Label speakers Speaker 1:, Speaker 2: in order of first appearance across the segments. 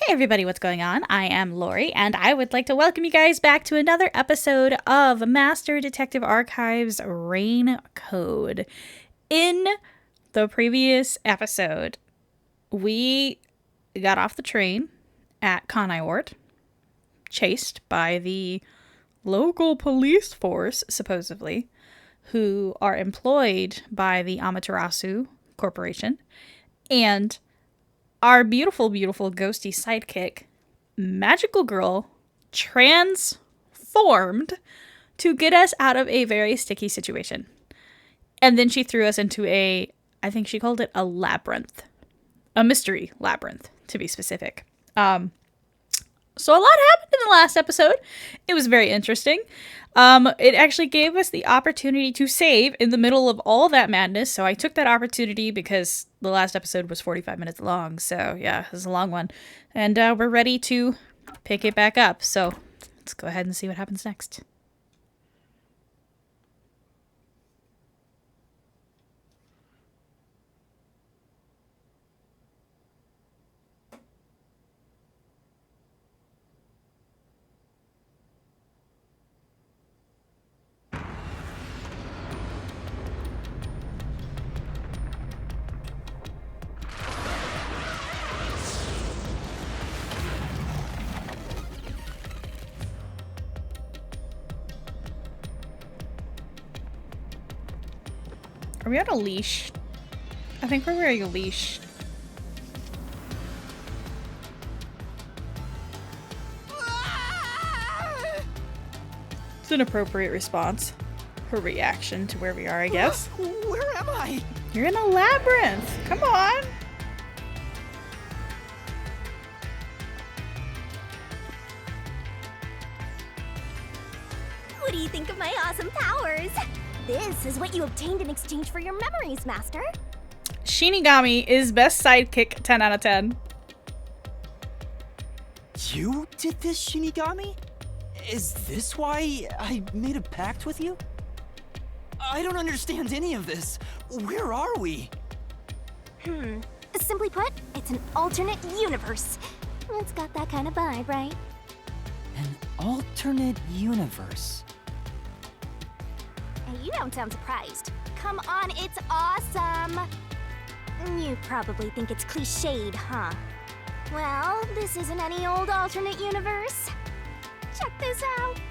Speaker 1: everybody, what's going on? I am Lori, and I would like to welcome you guys back to another episode of Master Detective Archive's Rain Code. In the previous episode, we got off the train at Conaiwart, chased by the local police force, supposedly, who are employed by the Amaterasu Corporation, and our beautiful, beautiful ghosty sidekick, Magical Girl, transformed to get us out of a very sticky situation. And then she threw us into I think she called it a labyrinth. A mystery labyrinth, to be specific. So a lot happened in the last episode. It was very interesting. It actually gave us the opportunity to save in the middle of all that madness. So I took that opportunity because the last episode was 45 minutes long. So yeah, it was a long one. And we're ready to pick it back up. So let's go ahead and see what happens next. Are we on a leash? I think we're wearing a leash. It's an appropriate response. Her reaction to where we are, I guess.
Speaker 2: Where am I?
Speaker 1: You're in a labyrinth. Come on.
Speaker 3: What do you think of my awesome powers? This is what you obtained in exchange for your memories, Master.
Speaker 1: Shinigami is best sidekick, 10 out of 10.
Speaker 2: You did this, Shinigami? Is this why I made a pact with you? I don't understand any of this. Where are we?
Speaker 3: Simply put, it's an alternate universe. It's got that kind of vibe, right?
Speaker 2: An alternate universe.
Speaker 3: Hey, you don't sound surprised. Come on, it's awesome! You probably think it's cliched, huh? Well, this isn't any old alternate universe. Check this out!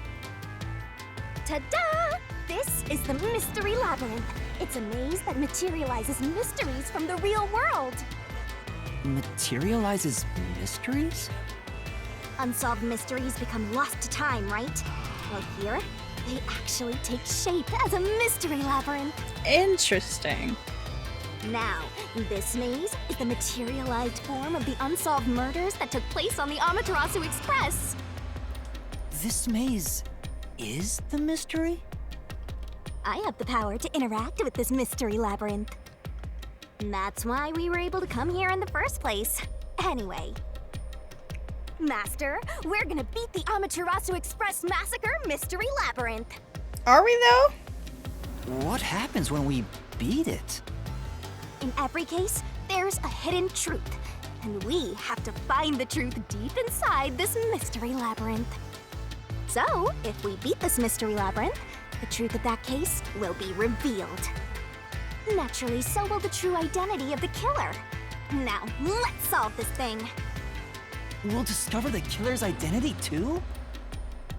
Speaker 3: Ta-da! This is the Mystery Labyrinth. It's a maze that materializes mysteries from the real world.
Speaker 2: Materializes mysteries?
Speaker 3: Unsolved mysteries become lost to time, right? Well, here, they actually take shape as a mystery labyrinth.
Speaker 1: Interesting.
Speaker 3: Now, this maze is the materialized form of the unsolved murders that took place on the Amaterasu Express.
Speaker 2: This maze is the mystery?
Speaker 3: I have the power to interact with this mystery labyrinth. And that's why we were able to come here in the first place. Anyway, Master, we're gonna beat the Amaterasu Express Massacre Mystery Labyrinth.
Speaker 1: Are we though?
Speaker 2: What happens when we beat it?
Speaker 3: In every case, there's a hidden truth, and we have to find the truth deep inside this mystery labyrinth. So, if we beat this mystery labyrinth, the truth of that case will be revealed. Naturally, so will the true identity of the killer. Now, let's solve this thing.
Speaker 2: We'll discover the killer's identity too?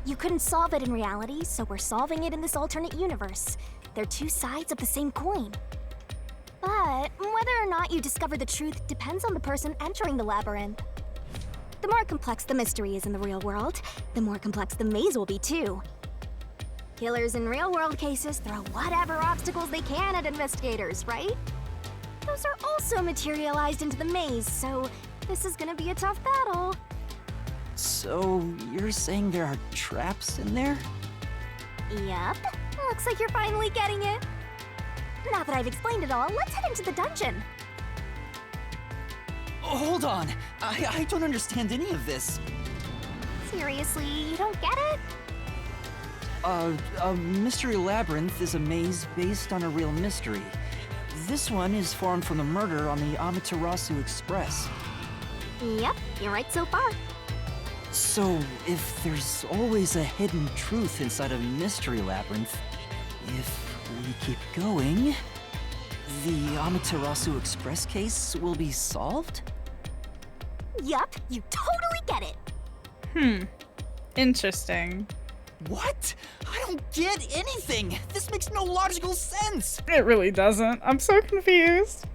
Speaker 3: You couldn't solve it in reality, so we're solving it in this alternate universe. They're two sides of the same coin. But whether or not you discover the truth depends on the person entering the labyrinth. The more complex the mystery is in the real world, the more complex the maze will be too. Killers in real-world cases throw whatever obstacles they can at investigators, right? Those are also materialized into the maze, so this is gonna be a tough battle.
Speaker 2: So, you're saying there are traps in there?
Speaker 3: Yep, looks like you're finally getting it. Now that I've explained it all, let's head into the dungeon.
Speaker 2: Hold on, I don't understand any of this.
Speaker 3: Seriously, you don't get it?
Speaker 2: A mystery labyrinth is a maze based on a real mystery. This one is formed from the murder on the Amaterasu Express.
Speaker 3: Yep, you're right so far.
Speaker 2: So, if there's always a hidden truth inside a Mystery Labyrinth, if we keep going, the Amaterasu Express case will be solved?
Speaker 3: Yup, you totally get it.
Speaker 1: Interesting.
Speaker 2: What? I don't get anything! This makes no logical sense!
Speaker 1: It really doesn't. I'm so confused.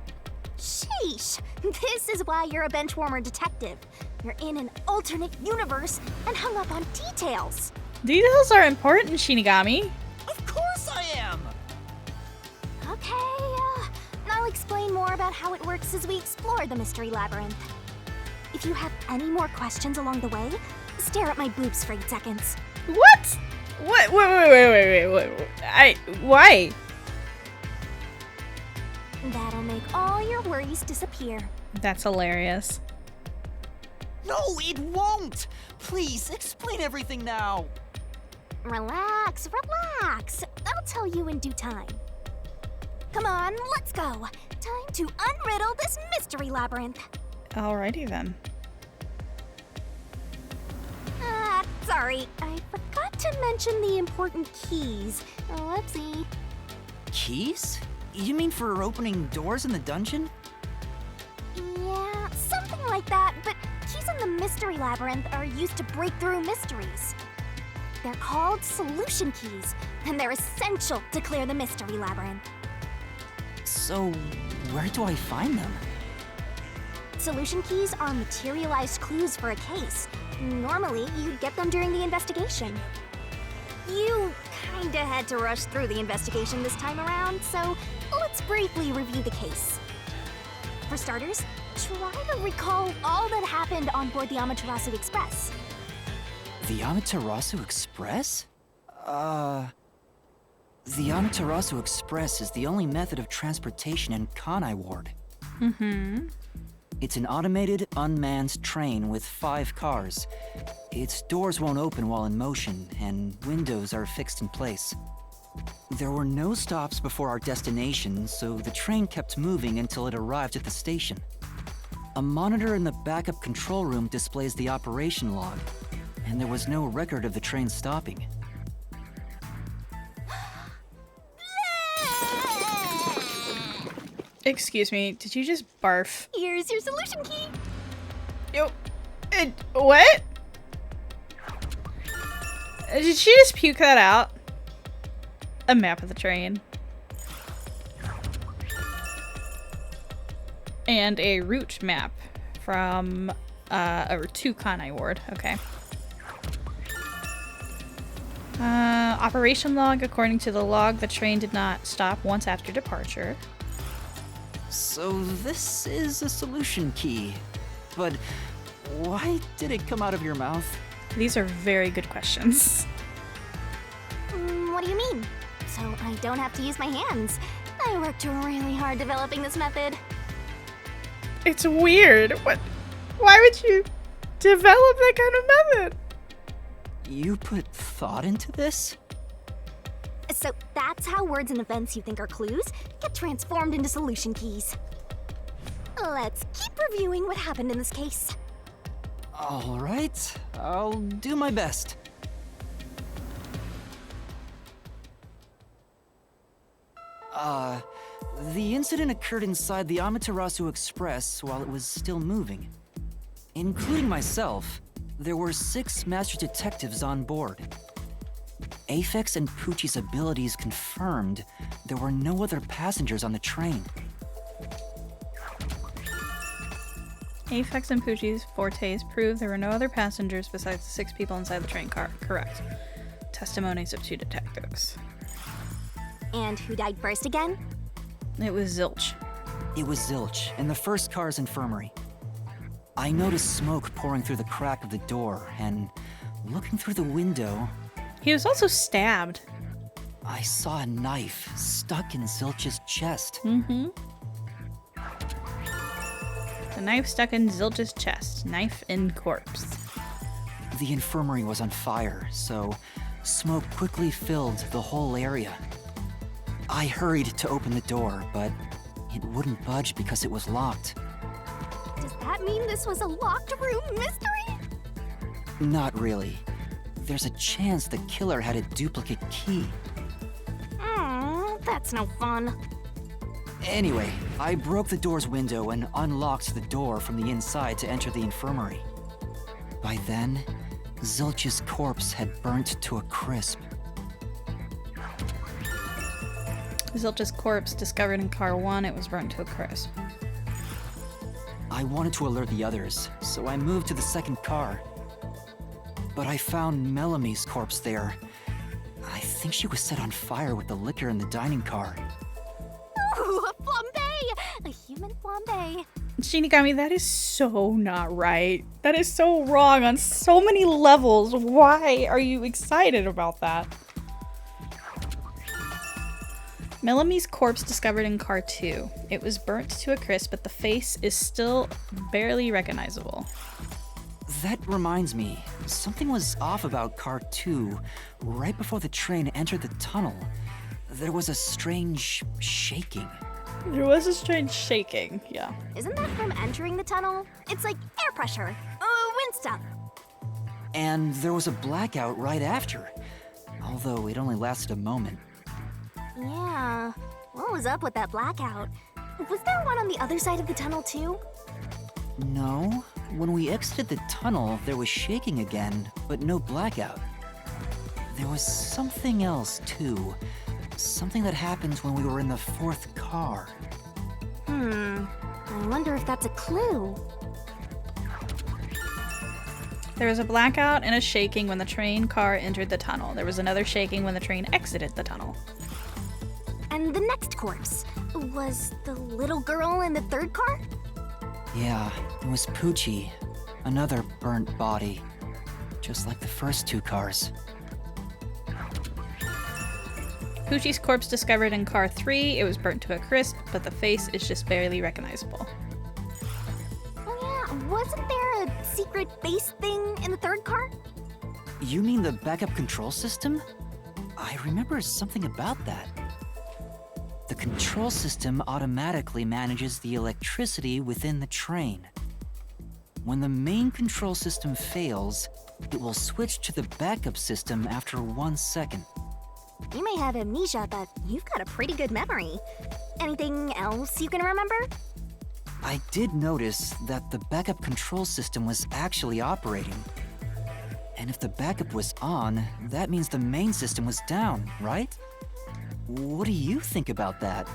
Speaker 3: Sheesh, this is why you're a benchwarmer detective. You're in an alternate universe and hung up on details.
Speaker 1: Details are important, Shinigami.
Speaker 2: Of course I am!
Speaker 3: Okay, I'll explain more about how it works as we explore the Mystery Labyrinth. If you have any more questions along the way, stare at my boobs for 8 seconds.
Speaker 1: What? What? Wait. Why?
Speaker 3: That'll make all your worries disappear.
Speaker 1: That's hilarious.
Speaker 2: No, it won't! Please, explain everything now!
Speaker 3: Relax. I'll tell you in due time. Come on, let's go. Time to unriddle this Mystery Labyrinth.
Speaker 1: Alrighty then.
Speaker 3: Sorry, I forgot to mention the important keys. Whoopsie.
Speaker 2: Keys? You mean for opening doors in the dungeon?
Speaker 3: Yeah, something like that, but keys in the Mystery Labyrinth are used to break through mysteries. They're called solution keys, and they're essential to clear the Mystery Labyrinth.
Speaker 2: So, where do I find them?
Speaker 3: Solution keys are materialized clues for a case. Normally, you'd get them during the investigation. You kinda had to rush through the investigation this time around, so let's briefly review the case. For starters, try to recall all that happened on board the Amaterasu Express.
Speaker 2: The Amaterasu Express? The Amaterasu Express is the only method of transportation in Kanai Ward. It's an automated, unmanned train with 5 cars. Its doors won't open while in motion, and windows are fixed in place. There were no stops before our destination, so the train kept moving until it arrived at the station. A monitor in the backup control room displays the operation log, and there was no record of the train stopping.
Speaker 1: Excuse me, did you just barf?
Speaker 3: Here's your solution key.
Speaker 1: What? Did she just puke that out? A map of the train. And a route map from, over to Kanai Ward. Okay. Operation log. According to the log, the train did not stop once after departure.
Speaker 2: So this is a solution key. But why did it come out of your mouth?
Speaker 1: These are very good questions.
Speaker 3: What do you mean? So I don't have to use my hands. I worked really hard developing this method.
Speaker 1: It's weird. Why would you develop that kind of method?
Speaker 2: You put thought into this?
Speaker 3: So that's how words and events you think are clues get transformed into solution keys. Let's keep reviewing what happened in this case.
Speaker 2: All right, I'll do my best. The incident occurred inside the Amaterasu Express while it was still moving. Including myself, there were 6 master detectives on board. Aphex and Poochie's abilities confirmed there were no other passengers on the train.
Speaker 1: Aphex and Poochie's fortes prove there were no other passengers besides the 6 people inside the train car. Correct. Testimonies of 2 detectives.
Speaker 3: And who died first again?
Speaker 1: It was Zilch.
Speaker 2: It was Zilch in the first car's infirmary. I noticed smoke pouring through the crack of the door, and looking through the window,
Speaker 1: He was also stabbed.
Speaker 2: I saw a knife stuck in Zilch's chest.
Speaker 1: The knife stuck in Zilch's chest. Knife in corpse.
Speaker 2: The infirmary was on fire, so smoke quickly filled the whole area. I hurried to open the door, but it wouldn't budge because it was locked.
Speaker 3: Does that mean this was a locked room mystery?
Speaker 2: Not really. There's a chance the killer had a duplicate key.
Speaker 3: That's no fun.
Speaker 2: Anyway, I broke the door's window and unlocked the door from the inside to enter the infirmary. By then, Zilch's corpse had burnt to a crisp.
Speaker 1: Zilch's corpse discovered in car 1, it was burnt to a crisp.
Speaker 2: I wanted to alert the others, so I moved to the second car. But I found Melamie's corpse there. I think she was set on fire with the liquor in the dining car.
Speaker 3: Ooh, a flambe! A human flambe.
Speaker 1: Shinigami, that is so not right. That is so wrong on so many levels. Why are you excited about that? Melamie's corpse discovered in car 2. It was burnt to a crisp, but the face is still barely recognizable.
Speaker 2: That reminds me, something was off about car 2. Right before the train entered the tunnel, there was a strange shaking.
Speaker 1: There was a strange shaking, yeah.
Speaker 3: Isn't that from entering the tunnel? It's like air pressure. Wind stuff.
Speaker 2: And there was a blackout right after, although it only lasted a moment.
Speaker 3: Yeah. What was up with that blackout? Was there one on the other side of the tunnel too?
Speaker 2: No. When we exited the tunnel, there was shaking again, but no blackout. There was something else too. Something that happened when we were in the fourth car.
Speaker 3: I wonder if that's a clue.
Speaker 1: There was a blackout and a shaking when the train car entered the tunnel. There was another shaking when the train exited the tunnel.
Speaker 3: And the next corpse was the little girl in the third car?
Speaker 2: Yeah, it was Poochie. Another burnt body. Just like the first 2 cars.
Speaker 1: Poochie's corpse discovered in car 3. It was burnt to a crisp, but the face is just barely recognizable.
Speaker 3: Oh yeah, wasn't there a secret base thing in the third car?
Speaker 2: You mean the backup control system? I remember something about that. The control system automatically manages the electricity within the train. When the main control system fails, it will switch to the backup system after 1 second.
Speaker 3: You may have amnesia, but you've got a pretty good memory. Anything else you can remember?
Speaker 2: I did notice that the backup control system was actually operating. And if the backup was on, that means the main system was down, right? What do you think about that?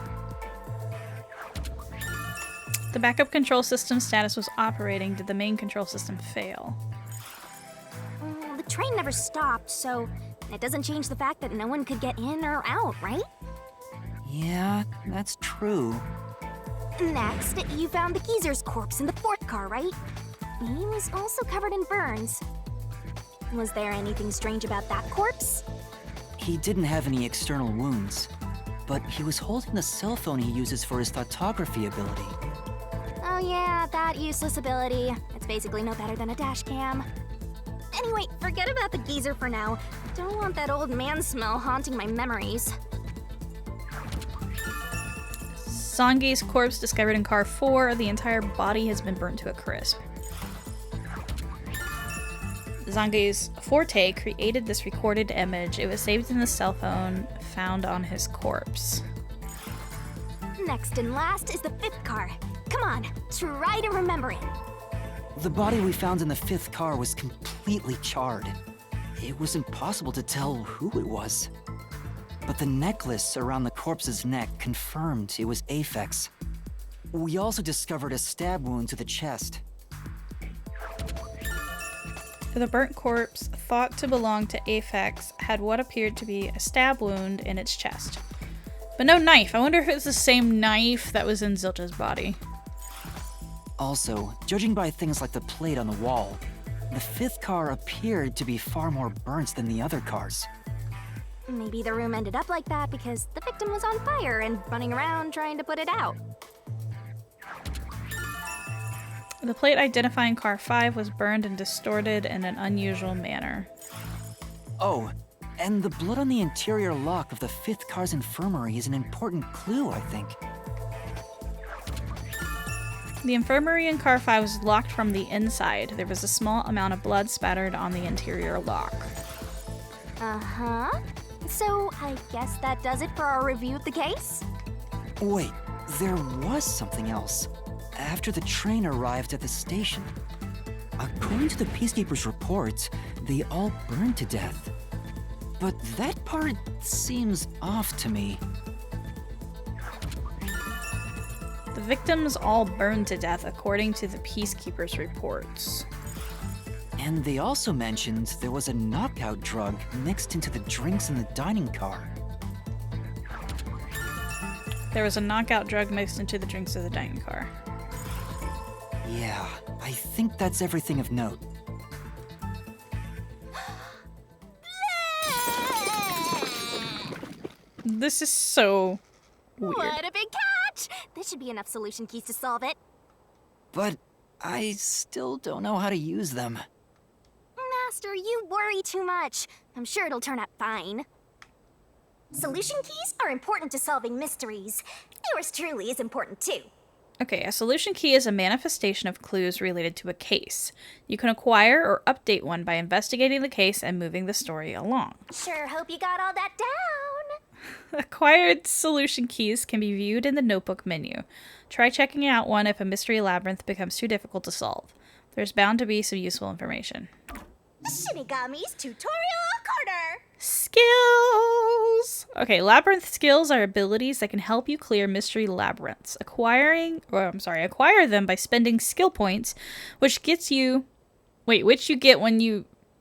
Speaker 1: The backup control system status was operating. Did the main control system fail?
Speaker 3: The train never stopped, so it doesn't change the fact that no one could get in or out, right?
Speaker 2: Yeah, that's true.
Speaker 3: Next, you found the geezer's corpse in the fourth car, right? He was also covered in burns. Was there anything strange about that corpse?
Speaker 2: He didn't have any external wounds, but he was holding the cell phone he uses for his photography ability.
Speaker 3: Oh yeah, that useless ability. It's basically no better than a dash cam. Anyway, forget about the geezer for now. Don't want that old man smell haunting my memories.
Speaker 1: Zange's corpse discovered in car 4. The entire body has been burnt to a crisp. Zange's Forte created this recorded image. It was saved in the cell phone found on his corpse.
Speaker 3: Next and last is the fifth car. Come on, try to remember it.
Speaker 2: The body we found in the 5th car was completely charred. It was impossible to tell who it was. But the necklace around the corpse's neck confirmed it was Aphex. We also discovered a stab wound to the chest.
Speaker 1: The burnt corpse, thought to belong to Aphex, had what appeared to be a stab wound in its chest. But no knife. I wonder if it's the same knife that was in Zilch's body.
Speaker 2: Also, judging by things like the plate on the wall, the 5th car appeared to be far more burnt than the other cars.
Speaker 3: Maybe the room ended up like that because the victim was on fire and running around trying to put it out.
Speaker 1: The plate identifying car 5 was burned and distorted in an unusual manner.
Speaker 2: Oh, and the blood on the interior lock of the 5th car's infirmary is an important clue, I think.
Speaker 1: The infirmary in car 5 was locked from the inside. There was a small amount of blood spattered on the interior lock.
Speaker 3: Uh-huh. So, I guess that does it for our review of the case?
Speaker 2: Wait, there was something else. After the train arrived at the station. According to the Peacekeeper's reports, they all burned to death. But that part seems off to me.
Speaker 1: The victims all burned to death according to the Peacekeeper's reports.
Speaker 2: And they also mentioned there was a knockout drug mixed into the drinks in the dining car.
Speaker 1: There was a knockout drug mixed into the drinks of the dining car.
Speaker 2: Yeah, I think that's everything of note.
Speaker 1: This is so weird.
Speaker 3: What a big catch! This should be enough solution keys to solve it.
Speaker 2: But I still don't know how to use them.
Speaker 3: Master, you worry too much. I'm sure it'll turn out fine. Solution keys are important to solving mysteries. Yours truly is important too.
Speaker 1: Okay, a solution key is a manifestation of clues related to a case. You can acquire or update one by investigating the case and moving the story along.
Speaker 3: Sure hope you got all that down.
Speaker 1: Acquired solution keys can be viewed in the notebook menu. Try checking out one if a mystery labyrinth becomes too difficult to solve. There's bound to be some useful information.
Speaker 3: Shinigami's tutorial corner.
Speaker 1: Skills! Okay, labyrinth skills are abilities that can help you clear mystery labyrinths. Acquire them by spending skill points, which you get when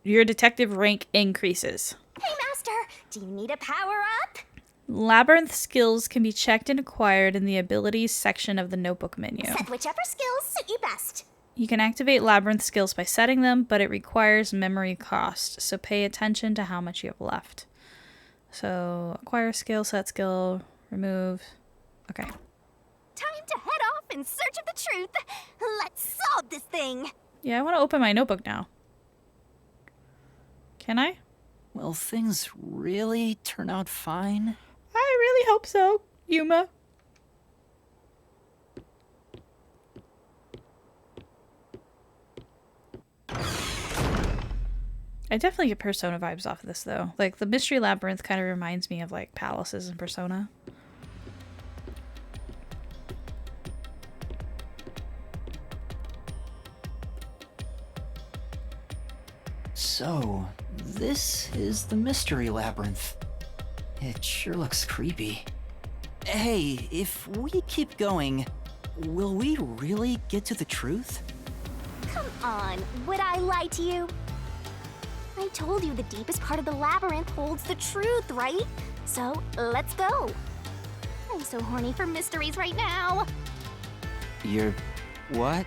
Speaker 1: your detective rank increases.
Speaker 3: Hey, Master, do you need a power-up?
Speaker 1: Labyrinth skills can be checked and acquired in the abilities section of the notebook menu.
Speaker 3: Set whichever skills suit you best.
Speaker 1: You can activate labyrinth skills by setting them, but it requires memory cost, so pay attention to how much you have left. So, acquire skill, set skill, remove. Okay.
Speaker 3: Time to head off in search of the truth. Let's solve this thing.
Speaker 1: Yeah, I want to open my notebook now. Can I?
Speaker 2: Will things really turn out fine?
Speaker 1: I really hope so, Yuma. I definitely get Persona vibes off of this, though. Like, the Mystery Labyrinth kind of reminds me of, like, palaces in Persona.
Speaker 2: So, this is the Mystery Labyrinth. It sure looks creepy. Hey, if we keep going, will we really get to the truth?
Speaker 3: Come on, would I lie to you? I told you the deepest part of the labyrinth holds the truth, right? So, let's go. I'm so horny for mysteries right now.
Speaker 2: You're... what?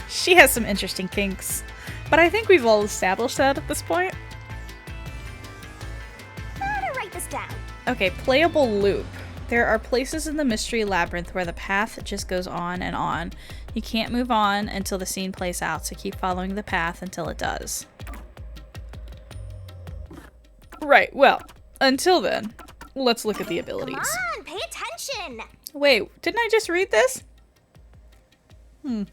Speaker 1: She has some interesting kinks. But I think we've all established that at this point.
Speaker 3: Gotta write this down.
Speaker 1: Okay, playable loop. There are places in the Mystery Labyrinth where the path just goes on and on. You can't move on until the scene plays out, so keep following the path until it does. Right, well, until then, let's look at the abilities.
Speaker 3: Come on, pay attention.
Speaker 1: Wait, didn't I just read this? This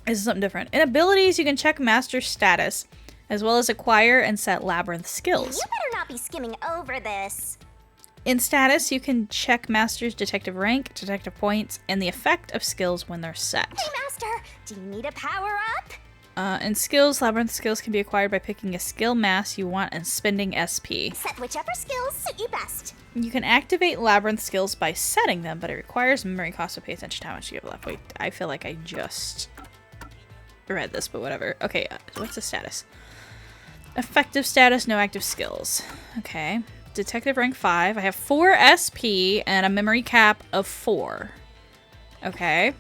Speaker 1: is something different. In abilities, you can check master status, as well as acquire and set labyrinth skills.
Speaker 3: You better not be skimming over this.
Speaker 1: In status, you can check master's detective rank, detective points, and the effect of skills when they're set.
Speaker 3: Hey, Master, do you need a power-up?
Speaker 1: In skills, labyrinth skills can be acquired by picking a skill mass you want and spending SP.
Speaker 3: Set whichever skills suit you best.
Speaker 1: You can activate labyrinth skills by setting them, but it requires memory cost, so pay attention to how much you have left. Wait, I feel like I just read this, but whatever. Okay, what's the status? Effective status, no active skills. Okay. Detective rank 5. I have 4 SP and a memory cap of 4. Okay.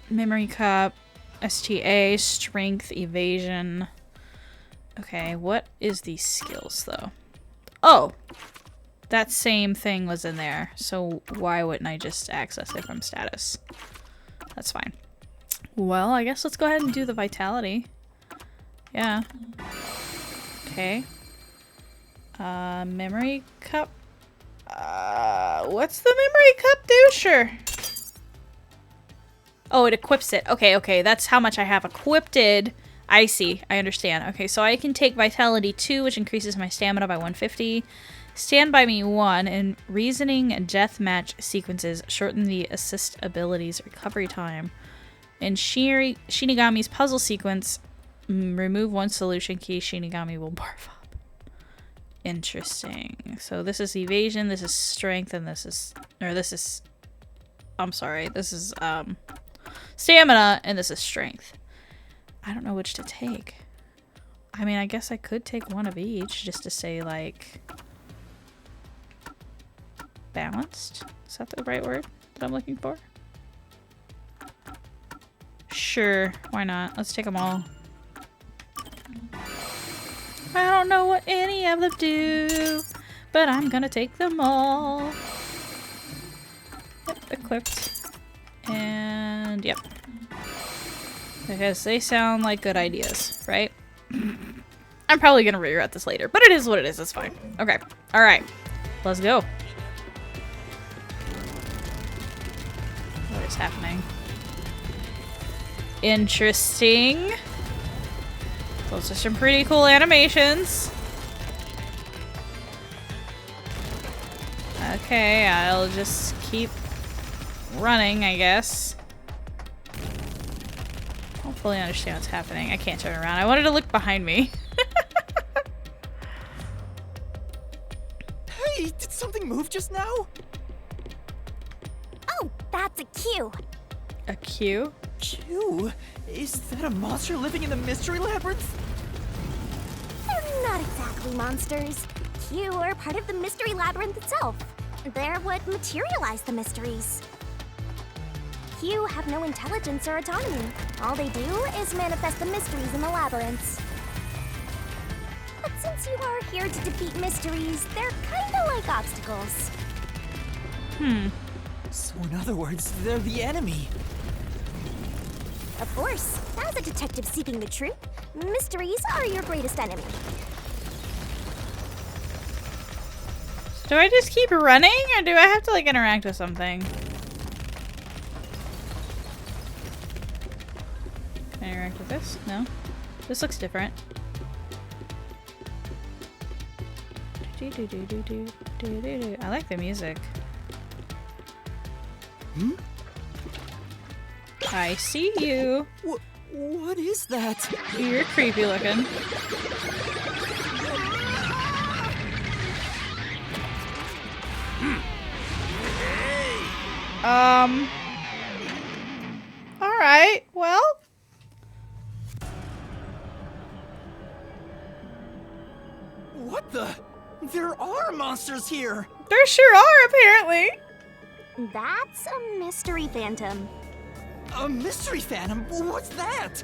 Speaker 1: Memory cap, STA, strength, evasion. Okay, what is these skills, though? Oh! That same thing was in there, so why wouldn't I just access it from status? That's fine. Well, I guess let's go ahead and do the vitality. Yeah. Okay. Memory cup. What's the memory cup do? Sure. Oh, it equips it. Okay, okay. That's how much I have equipped. I see. I understand. Okay, so I can take Vitality 2, which increases my stamina by 150. Stand by Me 1, and Reasoning and Deathmatch sequences shorten the assist abilities recovery time. In Shinigami's puzzle sequence, remove one solution key, Shinigami will barf up. Interesting. So this is evasion, this is strength, and this is stamina, and this is strength. I don't know which to take. I mean, I guess I could take one of each just to say, like, balanced. Is that the right word that I'm looking for? Sure, why not? Let's take them all. I don't know what any of them do, but I'm gonna take them all. Yep, equipped. And yep. Because they sound like good ideas, right? I'm probably gonna regret this later, but it is what it is, it's fine. Okay, alright. Let's go. What is happening? Interesting. Those are some pretty cool animations. Okay, I'll just keep running, I guess. Hopefully I understand what's happening. I can't turn around. I wanted to look behind me.
Speaker 2: Hey, did something move just now?
Speaker 3: Oh, that's a cue.
Speaker 1: A Q?
Speaker 2: Q? Is that a monster living in the Mystery Labyrinth?
Speaker 3: They're not exactly monsters. Q are part of the Mystery Labyrinth itself. They're what materialize the mysteries. Q have no intelligence or autonomy. All they do is manifest the mysteries in the labyrinths. But since you are here to defeat mysteries, they're kinda like obstacles.
Speaker 2: So in other words, they're the enemy.
Speaker 3: Of course, as a detective seeking the truth, mysteries are your greatest enemy.
Speaker 1: Do I just keep running, or do I have to, like, interact with something? Can I interact with this? No? This looks different. I like the music. I see you.
Speaker 2: What is that?
Speaker 1: You're creepy looking. Alright, well.
Speaker 2: What the? There are monsters here!
Speaker 1: There sure are, apparently.
Speaker 3: That's a mystery phantom.
Speaker 2: A mystery phantom? What's that?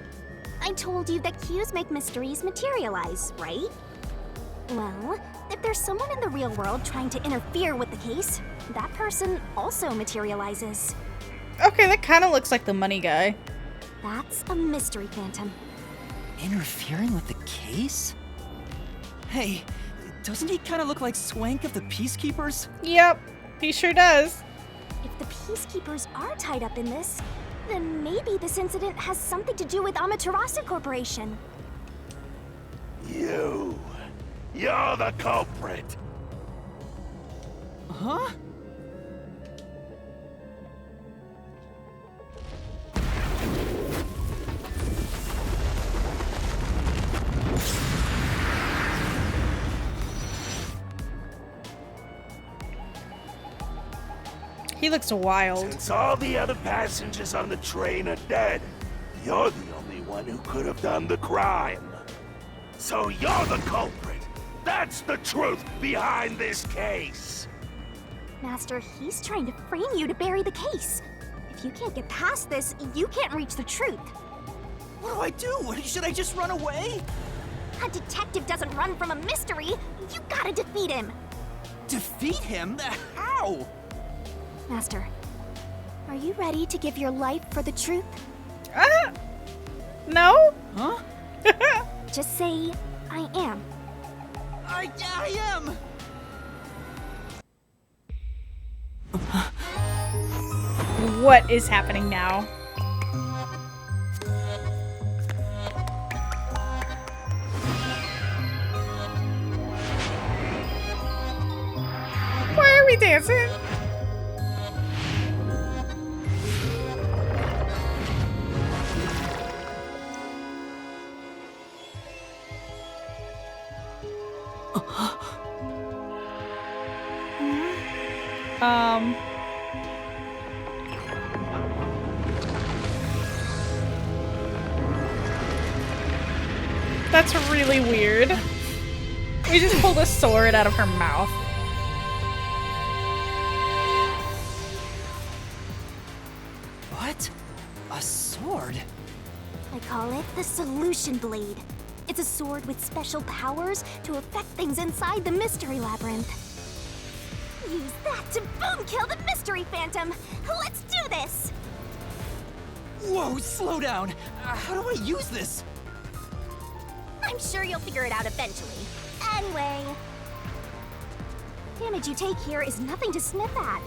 Speaker 3: I told you that cues make mysteries materialize, right? Well, if there's someone in the real world trying to interfere with the case, that person also materializes.
Speaker 1: Okay, that kind of looks like the money guy.
Speaker 3: That's a mystery phantom.
Speaker 2: Interfering with the case? Hey, doesn't he kind of look like Swank of the Peacekeepers?
Speaker 1: Yep, he sure does.
Speaker 3: If the Peacekeepers are tied up in this, then maybe this incident has something to do with Megacorporation.
Speaker 4: You're the culprit.
Speaker 2: Huh?
Speaker 1: He looks wild.
Speaker 4: Since all the other passengers on the train are dead, you're the only one who could have done the crime. So you're the culprit. That's the truth behind this case.
Speaker 3: Master, he's trying to frame you to bury the case. If you can't get past this, you can't reach the truth.
Speaker 2: What do? Should I just run away?
Speaker 3: A detective doesn't run from a mystery. You gotta defeat him.
Speaker 2: Defeat him? How?
Speaker 3: Master, are you ready to give your life for the truth?
Speaker 1: No?
Speaker 2: Huh?
Speaker 3: Just say, I am.
Speaker 2: I am!
Speaker 1: What is happening now? Why are we dancing? That's really weird. We just pulled a sword out of her mouth.
Speaker 2: What? A sword?
Speaker 3: I call it the Solution Blade. It's a sword with special powers to affect things inside the Mystery Labyrinth. Use that to boom kill the Mystery Phantom! Let's do this!
Speaker 2: Whoa, slow down! How do I use this?
Speaker 3: I'm sure you'll figure it out eventually. Anyway... damage you take here is nothing to sniff at.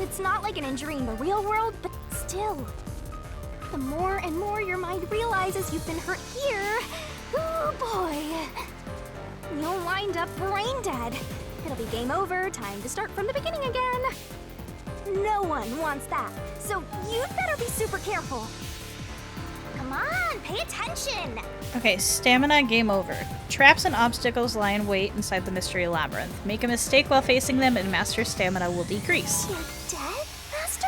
Speaker 3: It's not like an injury in the real world, but still. The more and more your mind realizes you've been hurt here... oh boy... you'll wind up brain dead. It'll be game over, time to start from the beginning again. No one wants that, so you'd better be super careful. Come on, pay attention!
Speaker 1: Okay, stamina, game over. Traps and obstacles lie in wait inside the Mystery Labyrinth. Make a mistake while facing them and master stamina will decrease.
Speaker 3: You're dead, Master?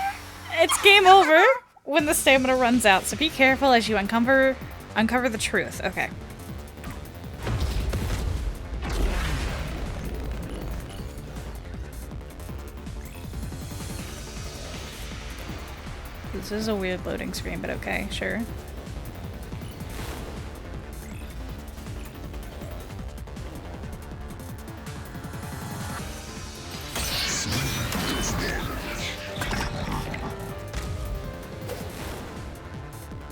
Speaker 1: It's game over when the stamina runs out, so be careful as you uncover the truth. Okay. This is a weird loading screen, but okay, sure.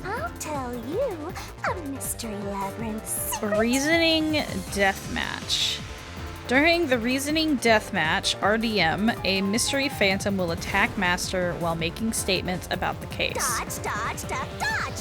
Speaker 3: I'll tell you a Mystery Labyrinth secret.
Speaker 1: Reasoning Deathmatch. During the Reasoning Deathmatch, RDM, a Mystery Phantom will attack Master while making statements about the case.
Speaker 3: Dodge, dodge, duck, dodge!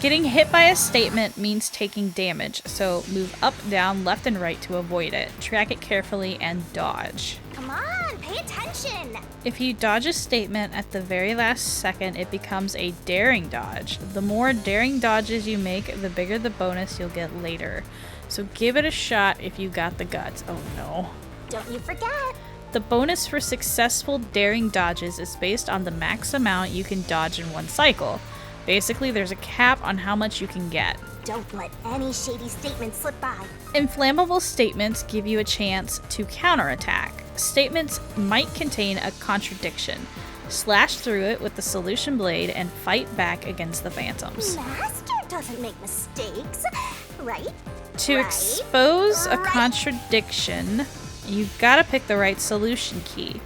Speaker 1: Getting hit by a statement means taking damage, so move up, down, left, and right to avoid it. Track it carefully and dodge.
Speaker 3: Come on, pay attention!
Speaker 1: If you dodge a statement at the very last second, it becomes a daring dodge. The more daring dodges you make, the bigger the bonus you'll get later. So give it a shot if you got the guts. Oh no.
Speaker 3: Don't you forget!
Speaker 1: The bonus for successful daring dodges is based on the max amount you can dodge in one cycle. Basically, there's a cap on how much you can get.
Speaker 3: Don't let any shady statements slip by.
Speaker 1: Inflammable statements give you a chance to counterattack. Statements might contain a contradiction. Slash through it with the Solution Blade and fight back against the Phantoms.
Speaker 3: Master doesn't make mistakes, right?
Speaker 1: To expose a contradiction, you've got to pick the right solution key.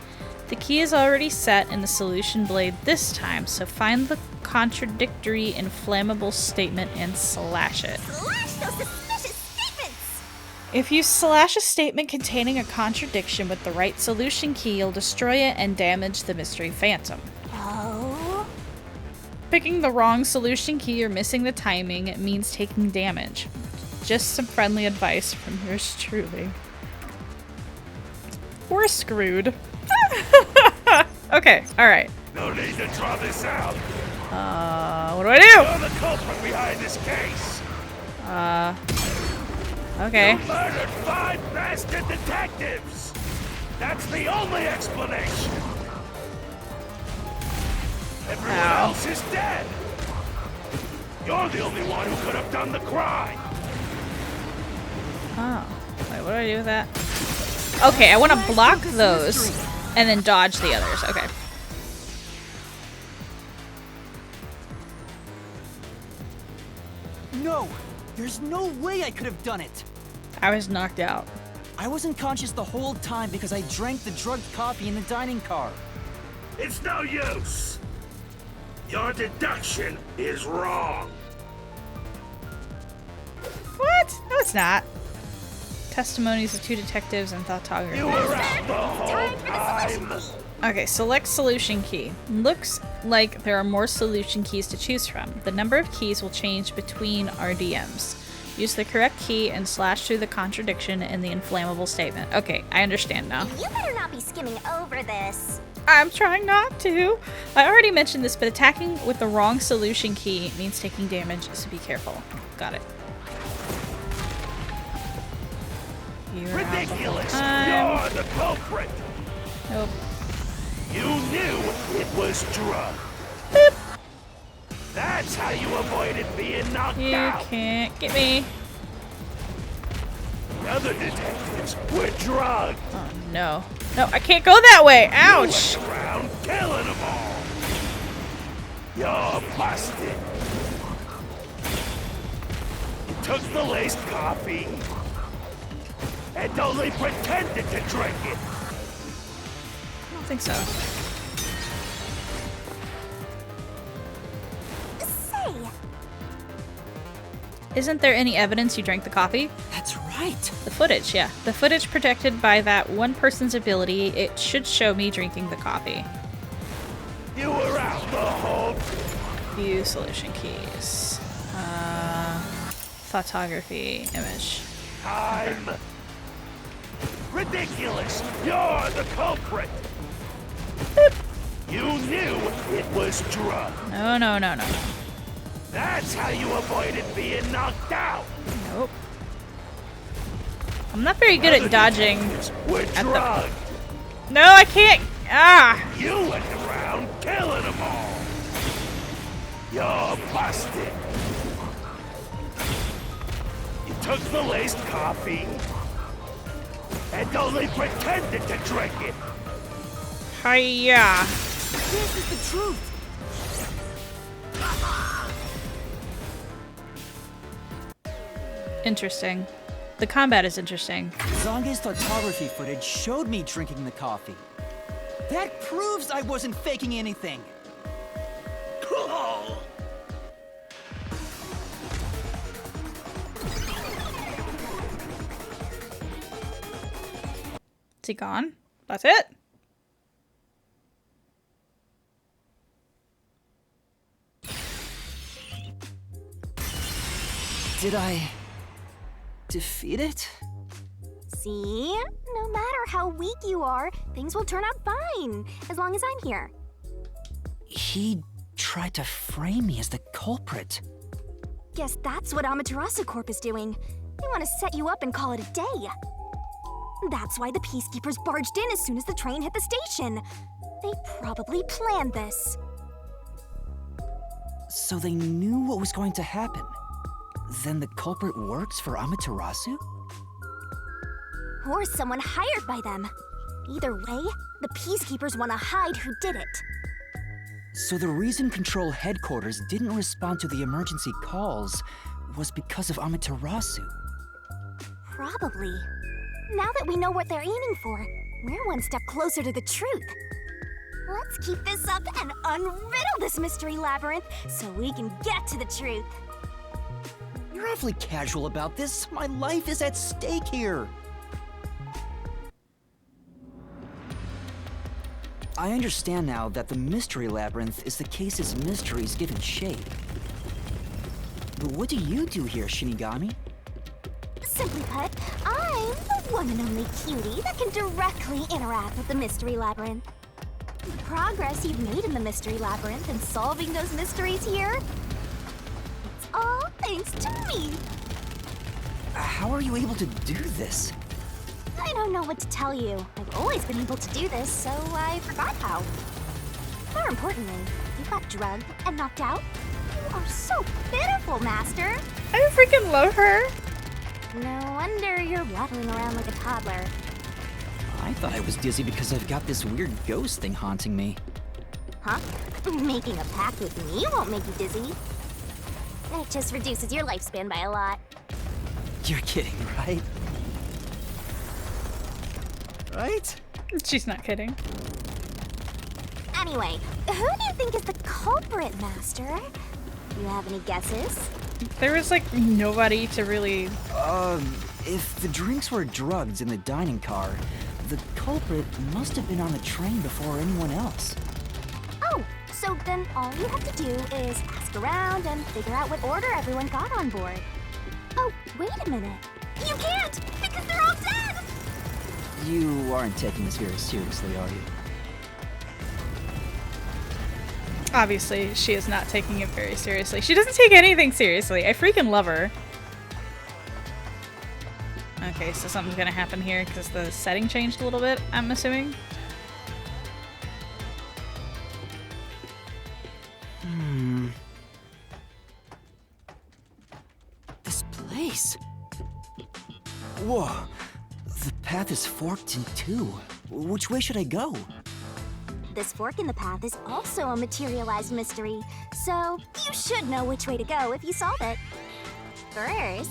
Speaker 1: The key is already set in the Solution Blade this time, so find the contradictory inflammable statement and slash it.
Speaker 3: Slash those suspicious statements!
Speaker 1: If you slash a statement containing a contradiction with the right solution key, you'll destroy it and damage the Mystery Phantom.
Speaker 3: Oh?
Speaker 1: Picking the wrong solution key or missing the timing means taking damage. Just some friendly advice from yours truly. We're screwed. Okay, alright.
Speaker 4: No need to draw this out.
Speaker 1: What do I do?
Speaker 4: You're the culprit behind this case.
Speaker 1: Okay.
Speaker 4: You murdered 5 bastard detectives. That's the only explanation. Everyone
Speaker 1: Ow.
Speaker 4: else is dead. You're the only one who could have done the crime.
Speaker 1: Oh. Wait, what do I do with that? Okay, I want to block those and then dodge the others. Okay.
Speaker 2: No! There's no way I could have done it!
Speaker 1: I was knocked out.
Speaker 2: I wasn't conscious the whole time because I drank the drugged coffee in the dining car.
Speaker 4: It's no use. Your deduction is wrong.
Speaker 1: What? No, it's not. Testimonies of 2 detectives and thoughtography.
Speaker 4: You were out the whole
Speaker 3: Time for the
Speaker 4: time. Time!
Speaker 1: Okay, select solution key. Looks like there are more solution keys to choose from. The number of keys will change between RDMs. Use the correct key and slash through the contradiction in the inflammable statement. Okay, I understand now.
Speaker 3: You better not be skimming over this.
Speaker 1: I'm trying not to. I already mentioned this, but attacking with the wrong solution key means taking damage, so be careful. Got it. You're
Speaker 4: Ridiculous! You're the culprit!
Speaker 1: Nope.
Speaker 4: You knew it was drugged.
Speaker 1: Boop.
Speaker 4: That's how you avoided being knocked
Speaker 1: You
Speaker 4: out.
Speaker 1: can't get me.
Speaker 4: The other detectives were drugged.
Speaker 1: Oh no. No, I can't go that way. Ouch.
Speaker 4: You went around killing them all. You're busted. You took the laced coffee and only pretended to drink it.
Speaker 1: I don't think so.
Speaker 3: Say,
Speaker 1: Isn't there any evidence you drank the coffee?
Speaker 2: That's right.
Speaker 1: The footage, yeah. The footage protected by that one person's ability, it should show me drinking the coffee.
Speaker 4: You were out the whole
Speaker 1: View solution keys. Photography, image.
Speaker 4: time. Ridiculous! You're the culprit. You knew it was drugged.
Speaker 1: No, no, no, no, no.
Speaker 4: That's how you avoided being knocked out.
Speaker 1: Nope. I'm not very good at dodging.
Speaker 4: We're drugged.
Speaker 1: No, I can't. Ah!
Speaker 4: You went around killing them all. You're busted. You took the laced coffee and only pretended to drink it.
Speaker 1: Hiya.
Speaker 3: this is the truth.
Speaker 1: Interesting. The combat is interesting.
Speaker 2: Zange's photography footage showed me drinking the coffee. That proves I wasn't faking anything.
Speaker 1: Is he gone? That's it?
Speaker 2: Did I defeat it?
Speaker 3: See? No matter how weak you are, things will turn out fine, as long as I'm here.
Speaker 2: He tried to frame me as the culprit.
Speaker 3: Guess that's what Amaterasu Corp is doing. They want to set you up and call it a day. That's why the peacekeepers barged in as soon as the train hit the station. They probably planned this.
Speaker 2: So they knew what was going to happen. Then the culprit works for Amaterasu?
Speaker 3: Or someone hired by them. Either way, the peacekeepers want to hide who did it.
Speaker 2: So the reason Control Headquarters didn't respond to the emergency calls was because of Amaterasu.
Speaker 3: Probably. Now that we know what they're aiming for, we're one step closer to the truth. Let's keep this up and unriddle this mystery labyrinth so we can get to the truth.
Speaker 2: You're awfully casual about this. My life is at stake here. I understand now that the Mystery Labyrinth is the case's mysteries given shape. But what do you do here, Shinigami?
Speaker 3: Simply put, I'm the one and only cutie that can directly interact with the Mystery Labyrinth. The progress you've made in the Mystery Labyrinth and solving those mysteries here, it's all thanks to me.
Speaker 2: How are you able to do this?
Speaker 3: I don't know what to tell you. I've always been able to do this, so I forgot how. More importantly, you got drugged and knocked out. You are so pitiful, Master.
Speaker 1: I freaking love her.
Speaker 3: No wonder you're waddling around like a toddler.
Speaker 2: I thought I was dizzy because I've got this weird ghost thing haunting me.
Speaker 3: Huh? Making a pact with me won't make you dizzy. It just reduces your lifespan by a lot.
Speaker 2: You're kidding, right? Right?
Speaker 1: She's not kidding.
Speaker 3: Anyway, who do you think is the culprit, Master? You have any guesses?
Speaker 1: There was like nobody to really.
Speaker 2: If the drinks were drugs in the dining car, The culprit must have been on the train before anyone else.
Speaker 3: Oh, so then all you have to do is ask around and figure out what order everyone got on board. Oh, wait a minute. You can't, because they're all dead!
Speaker 2: You aren't taking this very seriously, are you?
Speaker 1: Obviously, she is not taking it very seriously. She doesn't take anything seriously. I freaking love her. Okay, so something's gonna happen here because the setting changed a little bit, I'm assuming.
Speaker 2: This place. Whoa. The path is forked in two. Which way should I go?
Speaker 3: This fork in the path is also a materialized mystery, so you should know which way to go if you solve it. First,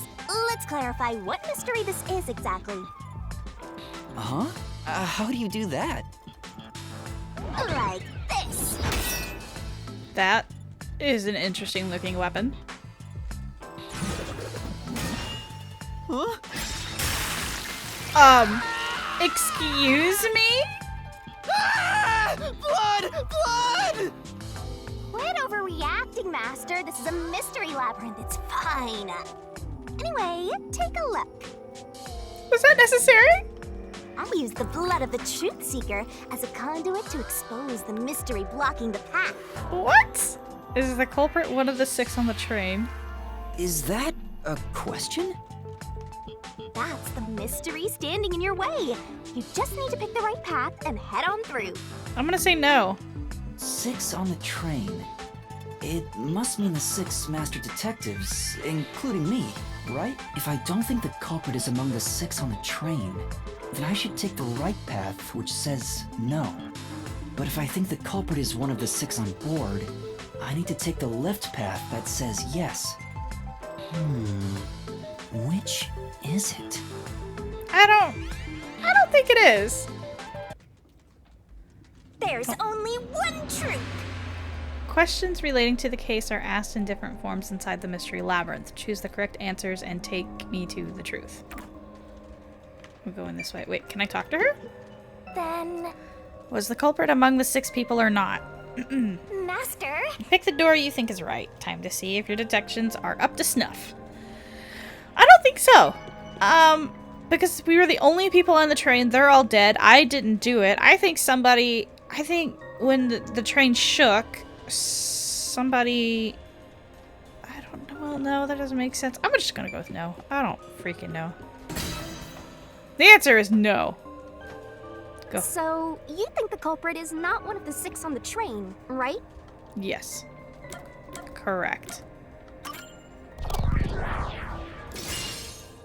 Speaker 3: let's clarify what mystery this is exactly.
Speaker 2: Uh-huh? How do you do that?
Speaker 3: Like this.
Speaker 1: That is an interesting looking weapon.
Speaker 2: Huh?
Speaker 1: Excuse me?
Speaker 2: Ah! Blood! Blood!
Speaker 3: Quit overreacting, Master. This is a mystery labyrinth. It's fine. Anyway, take a look.
Speaker 1: Was that necessary?
Speaker 3: I'll use the blood of the Truth Seeker as a conduit to expose the mystery blocking the path.
Speaker 1: What? Is the culprit one of the 6 on the train?
Speaker 2: Is that a question?
Speaker 3: That's the mystery standing in your way. You just need to pick the right path and head on through.
Speaker 1: I'm gonna say no.
Speaker 2: 6 on the train. It must mean the 6 master detectives, including me, right? If I don't think the culprit is among the 6 on the train, then I should take the right path, which says no. But if I think the culprit is one of the 6 on board, I need to take the left path that says yes. Which is it?
Speaker 1: I don't think it is.
Speaker 3: There's only one truth.
Speaker 1: Questions relating to the case are asked in different forms inside the Mystery Labyrinth. Choose the correct answers and take me to the truth. We're going this way. Wait, can I talk to her?
Speaker 3: Then,
Speaker 1: Was the culprit among the 6 people or not?
Speaker 3: Master?
Speaker 1: Pick the door you think is right. Time to see if your detections are up to snuff. I don't think so. Because we were the only people on the train. They're all dead. I didn't do it. I think when the train shook, somebody... I don't know. Well, no, that doesn't make sense. I'm just gonna go with no. I don't freaking know. The answer is no. Go.
Speaker 3: So, you think the culprit is not one of the 6 on the train, right?
Speaker 1: Yes. Correct.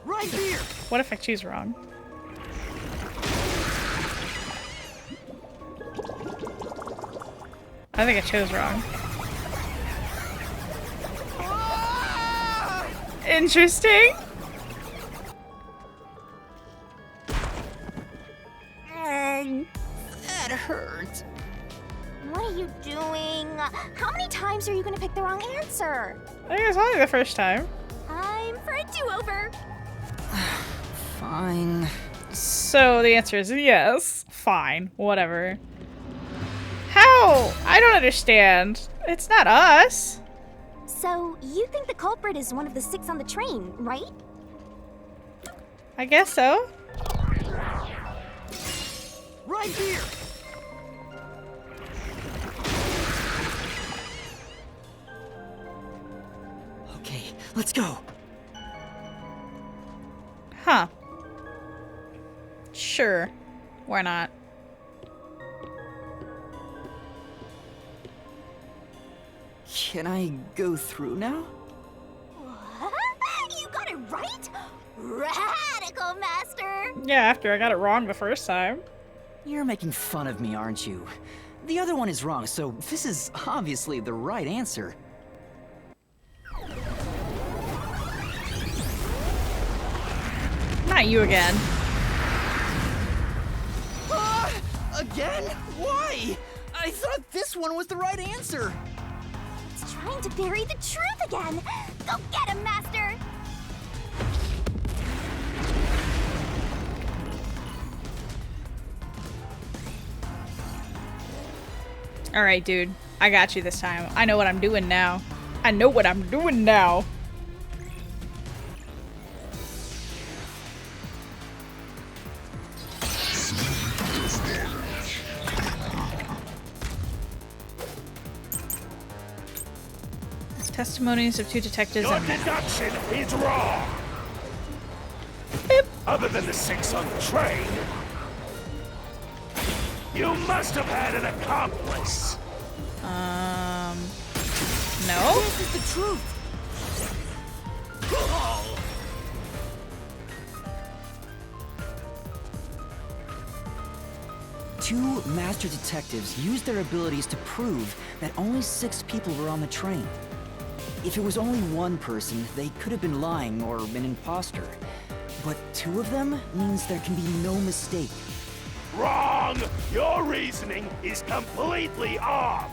Speaker 2: Right here!
Speaker 1: What if I choose wrong? I think I chose wrong. Interesting.
Speaker 2: That hurts.
Speaker 3: What are you doing? How many times are you gonna pick the wrong answer?
Speaker 1: I think it's only the first time.
Speaker 3: Time for a do-over.
Speaker 2: Fine.
Speaker 1: So the answer is yes. Fine. Whatever. How? I don't understand. It's not us.
Speaker 3: So, you think the culprit is one of the 6 on the train, right?
Speaker 1: I guess so.
Speaker 2: Right here! Okay, let's go.
Speaker 1: Huh. Sure. Why not?
Speaker 2: Can I go through now?
Speaker 3: What? You got it right? Radical, Master!
Speaker 1: Yeah, after I got it wrong the first time.
Speaker 2: You're making fun of me, aren't you? The other one is wrong, so this is obviously the right answer.
Speaker 1: Not you again.
Speaker 2: Again? Why? I thought this one was the right answer.
Speaker 3: It's trying to bury the truth again! Go get him, Master!
Speaker 1: Alright, dude. I got you this time. I know what I'm doing now. I know what I'm doing now. Testimonies of 2 detectives
Speaker 4: Your
Speaker 1: and...
Speaker 4: deduction is wrong.
Speaker 1: Beep.
Speaker 4: Other than the 6 on the train, you must have had an accomplice.
Speaker 1: No?
Speaker 2: This is the truth. Two master detectives used their abilities to prove that only 6 people were on the train. If it was only one person, they could have been lying or an imposter. But 2 of them means there can be no mistake.
Speaker 4: Wrong! Your reasoning is completely off.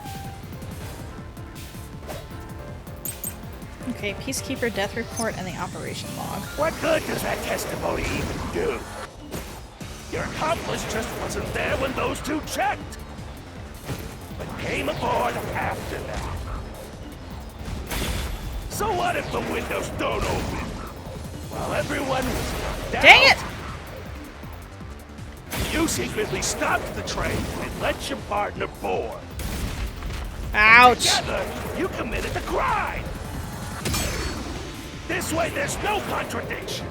Speaker 1: Okay, Peacekeeper death report and the operation log.
Speaker 4: What good does that testimony even do? Your accomplice just wasn't there when those 2 checked, but came aboard after that. So what if the windows don't open while everyone was knocked out?
Speaker 1: Dang it!
Speaker 4: You secretly stopped the train and let your partner board.
Speaker 1: Ouch!
Speaker 4: Together, you committed the crime. This way, there's no contradiction.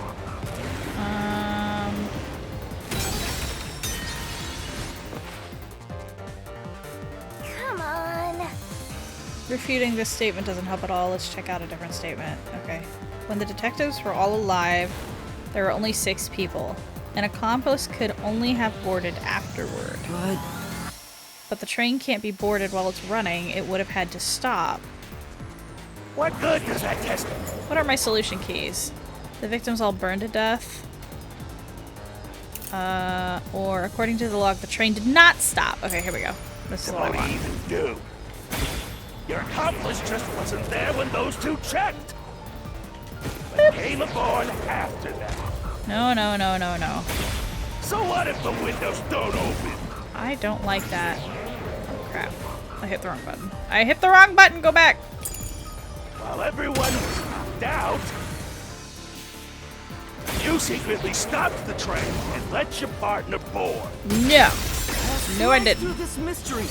Speaker 3: Come on.
Speaker 1: Refuting this statement doesn't help at all. Let's check out a different statement. Okay. When the detectives were all alive, there were only 6 people. And a compost could only have boarded afterward. But the train can't be boarded while it's running. It would have had to stop.
Speaker 4: What good does that testimony?
Speaker 1: What are my solution keys? The victims all burned to death. Or according to the log, the train did not stop. Okay, here we go. This is what I
Speaker 4: What
Speaker 1: want.
Speaker 4: even do? Your accomplice just wasn't there when those 2 checked, but came aboard after that.
Speaker 1: No, no, no, no, no.
Speaker 4: So what if the windows don't open?
Speaker 1: I don't like that. Oh, crap. I hit the wrong button. I hit the wrong button! Go back!
Speaker 4: While everyone was knocked out, you secretly stopped the train and let your partner board.
Speaker 1: No! No, I didn't.
Speaker 2: Through this mystery.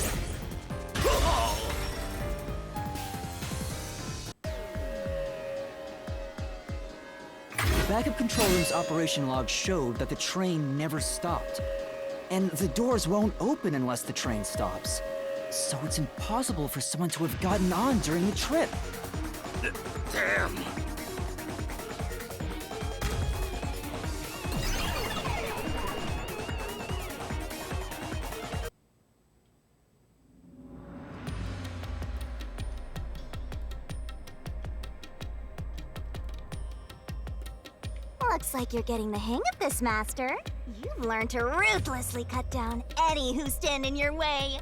Speaker 2: The backup control room's operation log showed that the train never stopped. And the doors won't open unless the train stops. So it's impossible for someone to have gotten on during the trip.
Speaker 4: Damn.
Speaker 3: Looks like you're getting the hang of this, Master. You've learned to ruthlessly cut down any who stand in your way.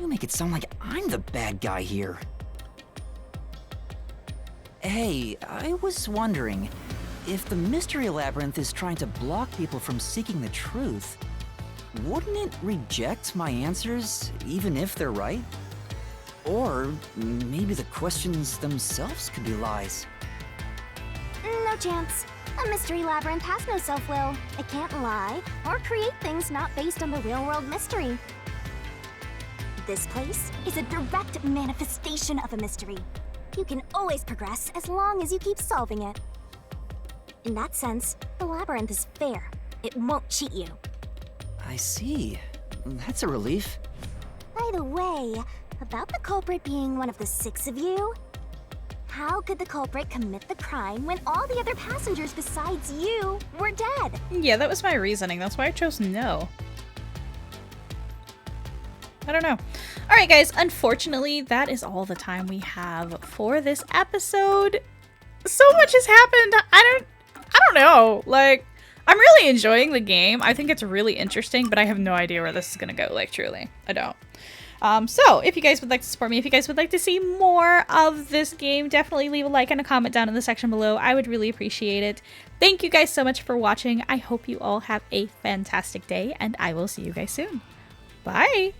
Speaker 2: You make it sound like I'm the bad guy here. Hey, I was wondering, if the Mystery Labyrinth is trying to block people from seeking the truth, wouldn't it reject my answers, even if they're right? Or maybe the questions themselves could be lies.
Speaker 3: No chance. A Mystery Labyrinth has no self-will. It can't lie or create things not based on the real-world mystery. This place is a direct manifestation of a mystery. You can always progress as long as you keep solving it. In that sense, the labyrinth is fair. It won't cheat you.
Speaker 2: I see. That's a relief.
Speaker 3: By the way, about the culprit being one of the 6 of you, how could the culprit commit the crime when all the other passengers besides you were dead?
Speaker 1: Yeah, that was my reasoning. That's why I chose no. I don't know. Alright guys, unfortunately, that is all the time we have for this episode. So much has happened. I don't know. Like, I'm really enjoying the game. I think it's really interesting, but I have no idea where this is gonna go, like, truly. I don't. So, if you guys would like to support me, if you guys would like to see more of this game, definitely leave a like and a comment down in the section below. I would really appreciate it. Thank you guys so much for watching. I hope you all have a fantastic day, and I will see you guys soon. Bye!